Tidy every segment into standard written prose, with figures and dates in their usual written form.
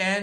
10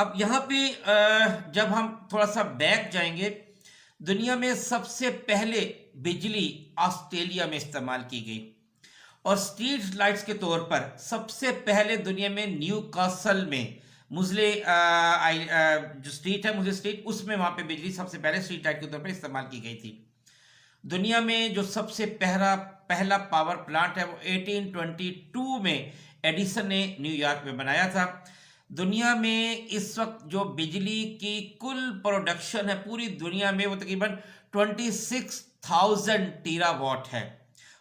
اب یہاں پہ جب ہم تھوڑا سا بیک جائیں گے، دنیا میں سب سے پہلے بجلی آسٹریلیا میں استعمال کی گئی، اور اسٹریٹ لائٹس کے طور پر سب سے پہلے دنیا میں نیو کاسل میں مزلے جو اسٹریٹ ہے، مزلے اسٹریٹ، اس میں وہاں پہ بجلی سب سے پہلے اسٹریٹ لائٹ کے طور پر استعمال کی گئی تھی۔ دنیا میں جو سب سے پہلا پاور پلانٹ ہے وہ 1822 میں ایڈیسن نے نیو یارک میں بنایا تھا۔ دنیا میں اس وقت جو بجلی کی کل پروڈکشن ہے پوری دنیا میں وہ تقریباً 26,000 ٹیرا واٹ ہے،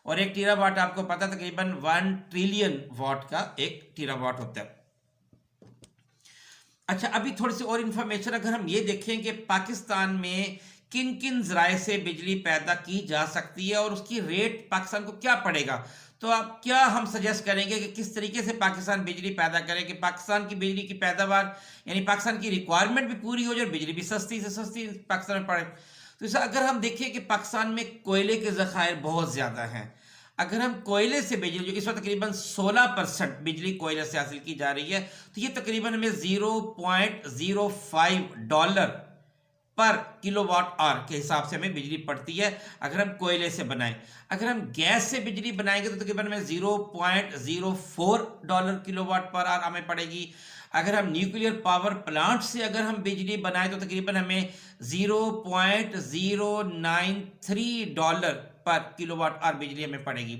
اور ایک ٹیرا واٹ آپ کو پتا تقریباً 1 ٹریلین واٹ کا ایک ٹیرا واٹ ہوتا ہے۔ اچھا، ابھی تھوڑی سی اور انفارمیشن اگر ہم یہ دیکھیں کہ پاکستان میں کن کن ذرائع سے بجلی پیدا کی جا سکتی ہے اور اس کی ریٹ پاکستان کو کیا پڑے گا، تو آپ کیا ہم سجیسٹ کریں گے کہ کس طریقے سے پاکستان بجلی پیدا کرے کہ پاکستان کی بجلی کی پیداوار یعنی پاکستان کی ریکوائرمنٹ بھی پوری ہو جائے اور بجلی بھی سستی سے سستی پاکستان میں پڑے۔ تو اسے اگر ہم دیکھیں کہ پاکستان میں کوئلے کے ذخائر بہت زیادہ ہیں، اگر ہم کوئلے سے بجلی، جو اس وقت تقریباً 16% بجلی کوئلے سے حاصل کی جا رہی ہے، تو یہ تقریباً ہمیں $0.05 پر کلو واٹ آور کے حساب سے ہمیں بجلی پڑتی ہے اگر ہم کوئلے سے بنائیں۔ اگر ہم گیس سے بجلی بنائیں گے تو تقریباً ہمیں $0.04 کلو واٹ پر آور ہمیں پڑے گی۔ اگر ہم نیوکلیئر پاور پلانٹ سے اگر ہم بجلی بنائیں تو تقریباً ہمیں $0.093 پر کلو واٹ آور بجلی ہمیں پڑے گی،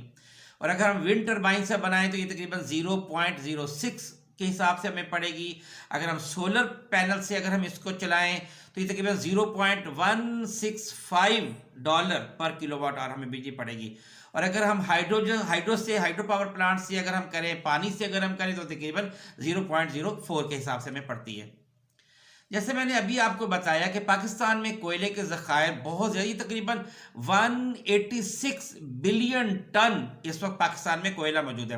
اور اگر ہم ونڈ ٹربائن سے بنائیں تو یہ تقریباً 0.06 کے حساب سے ہمیں پڑے گی۔ اگر ہم سولر پینل سے اگر ہم اس کو چلائیں تو یہ تقریباً $0.165 پر کلو واٹ آور ہمیں بجلی پڑے گی، اور اگر ہم ہائیڈرو پاور پلانٹ سے اگر ہم کریں، پانی سے اگر ہم کریں تو تقریباً 0.04 کے حساب سے ہمیں پڑتی ہے۔ جیسے میں نے ابھی آپ کو بتایا کہ پاکستان میں کوئلے کے ذخائر بہت زیادہ، تقریباً 186 بلین ٹن اس وقت پاکستان میں کوئلہ موجود ہے۔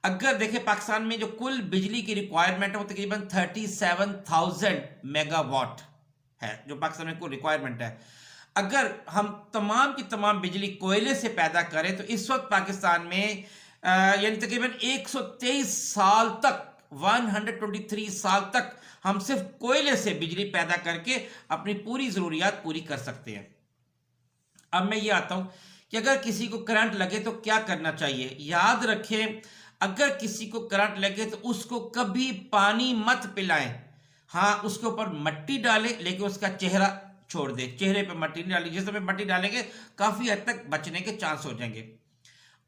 اگر دیکھیں پاکستان میں جو کل بجلی کی ریکوائرمنٹ ہے وہ تقریباً 37,000 میگا واٹ ہے، جو پاکستان میں کل ریکوائرمنٹ ہے۔ اگر ہم تمام کی تمام بجلی کوئلے سے پیدا کریں تو اس وقت پاکستان میں یعنی تقریباً 123 سال تک 123 سال تک ہم صرف کوئلے سے بجلی پیدا کر کے اپنی پوری ضروریات پوری کر سکتے ہیں۔ اب میں یہ آتا ہوں کہ اگر کسی کو کرنٹ لگے تو کیا کرنا چاہیے۔ یاد رکھیں اگر کسی کو کرنٹ لگے تو اس کو کبھی پانی مت پلائیں، ہاں اس کے اوپر مٹی ڈالیں لیکن اس کا چہرہ چھوڑ دیں، چہرے پہ مٹی نہیں ڈالی، جس میں مٹی ڈالیں گے کافی حد تک بچنے کے چانس ہو جائیں گے۔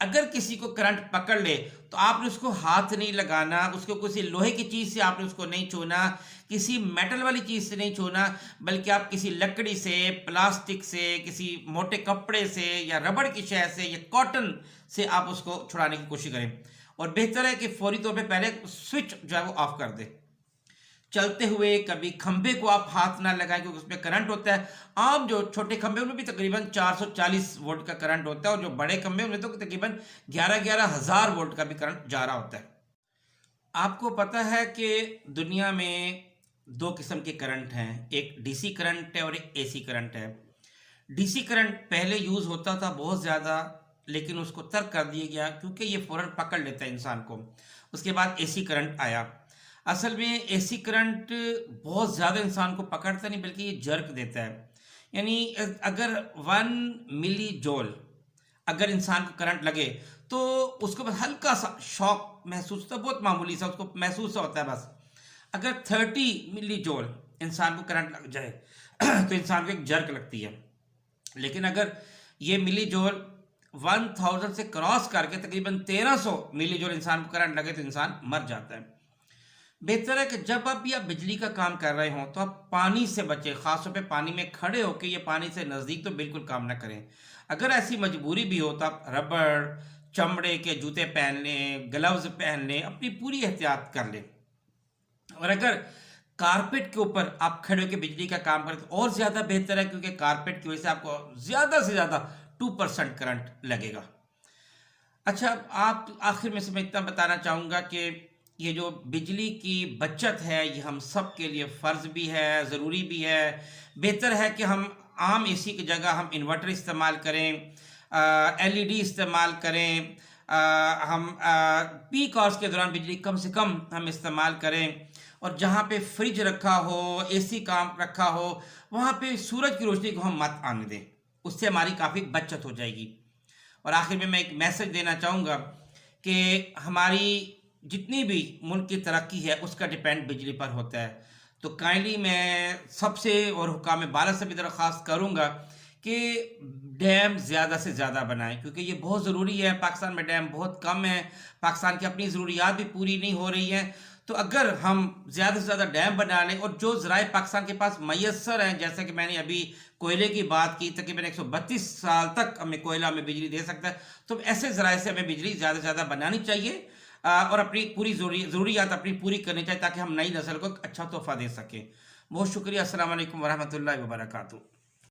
اگر کسی کو کرنٹ پکڑ لے تو آپ نے اس کو ہاتھ نہیں لگانا، اس کو کسی لوہے کی چیز سے آپ نے اس کو نہیں چھونا، کسی میٹل والی چیز سے نہیں چھونا، بلکہ آپ کسی لکڑی سے، پلاسٹک سے، کسی موٹے کپڑے سے یا ربڑ کی شے سے یا کاٹن سے آپ اس کو چھڑانے کی کوشش کریں، اور بہتر ہے کہ فوری طور پہ پہلے سوئچ جو ہے وہ آف کر دیں۔ چلتے ہوئے کبھی کھمبے کو آپ ہاتھ نہ لگائیں کیونکہ اس میں کرنٹ ہوتا ہے۔ عام جو چھوٹے کھمبے ان میں بھی تقریباً 440 وولٹ کا کرنٹ ہوتا ہے، اور جو بڑے کھمبے ان میں تو تقریباً 11,000 وولٹ کا بھی کرنٹ جا رہا ہوتا ہے۔ آپ کو پتہ ہے کہ دنیا میں دو قسم کے کرنٹ ہیں، ایک ڈی سی کرنٹ ہے اور ایک اے سی کرنٹ ہے۔ ڈی سی کرنٹ پہلے یوز ہوتا تھا بہت زیادہ، لیکن اس کو ترک کر دیا گیا کیونکہ یہ فوراً پکڑ لیتا ہے انسان کو۔ اس کے بعد اے سی کرنٹ آیا۔ اصل میں اے سی کرنٹ بہت زیادہ انسان کو پکڑتا نہیں بلکہ یہ جرک دیتا ہے، یعنی اگر 1 ملی جول اگر انسان کو کرنٹ لگے تو اس کو بس ہلکا سا شاک محسوس ہوتا ہے، بہت معمولی سا اس کو محسوس ہوتا ہے بس۔ اگر 30 ملی جول انسان کو کرنٹ لگ جائے تو انسان کو ایک جرک لگتی ہے، لیکن اگر یہ ملی جول 1000 سے کراس کر کے تقریباً 1300 ملی جول انسان کو کرنٹ لگے تو انسان مر جاتا ہے۔ بہتر ہے کہ جب آپ بجلی کا کام کر رہے ہوں تو آپ پانی سے بچیں، خاص طور پہ پانی میں کھڑے ہو کے، یہ پانی سے نزدیک تو بالکل کام نہ کریں۔ اگر ایسی مجبوری بھی ہو تو آپ ربڑ، چمڑے کے جوتے پہن لیں، گلوز پہن لیں، اپنی پوری احتیاط کر لیں۔ اور اگر کارپیٹ کے اوپر آپ کھڑے ہو کے بجلی کا کام کریں تو اور زیادہ بہتر ہے، کیونکہ کارپیٹ کی وجہ سے آپ کو زیادہ سے زیادہ 2% کرنٹ لگے گا۔ اچھا، آپ آخر میں سے میں اتنا بتانا چاہوں گا کہ یہ جو بجلی کی بچت ہے یہ ہم سب کے لیے فرض بھی ہے، ضروری بھی ہے۔ بہتر ہے کہ ہم عام اے سی کی جگہ ہم انورٹر استعمال کریں، ایل ای ڈی استعمال کریں، ہم پیک آورس کے دوران بجلی کم سے کم ہم استعمال کریں، اور جہاں پہ فریج رکھا ہو، اے سی کام رکھا ہو، وہاں پہ سورج کی روشنی کو ہم مت آنے دیں، اس سے ہماری کافی بچت ہو جائے گی۔ اور آخر میں ایک میسج دینا چاہوں گا کہ ہماری جتنی بھی ملک کی ترقی ہے اس کا ڈپینڈ بجلی پر ہوتا ہے، تو کائنڈلی میں سب سے اور حکام بالا سے بھی درخواست کروں گا کہ ڈیم زیادہ سے زیادہ بنائیں، کیونکہ یہ بہت ضروری ہے۔ پاکستان میں ڈیم بہت کم ہے، پاکستان کی اپنی ضروریات بھی پوری نہیں ہو رہی ہیں، تو اگر ہم زیادہ سے زیادہ ڈیم بنا لیں، اور جو ذرائع پاکستان کے پاس میسر ہیں، جیسا کہ میں نے ابھی کوئلے کی بات کی، تقریباً 132 سال تک ہمیں کوئلہ ہمیں بجلی دے سکتا ہے، تو ایسے ذرائع سے ہمیں بجلی زیادہ سے زیادہ بنانی چاہیے، اور اپنی پوری ضروریات اپنی پوری کرنی چاہیے، تاکہ ہم نئی نسل کو ایک اچھا تحفہ دے سکیں۔ بہت شکریہ، السلام علیکم ورحمۃ اللہ وبرکاتہ۔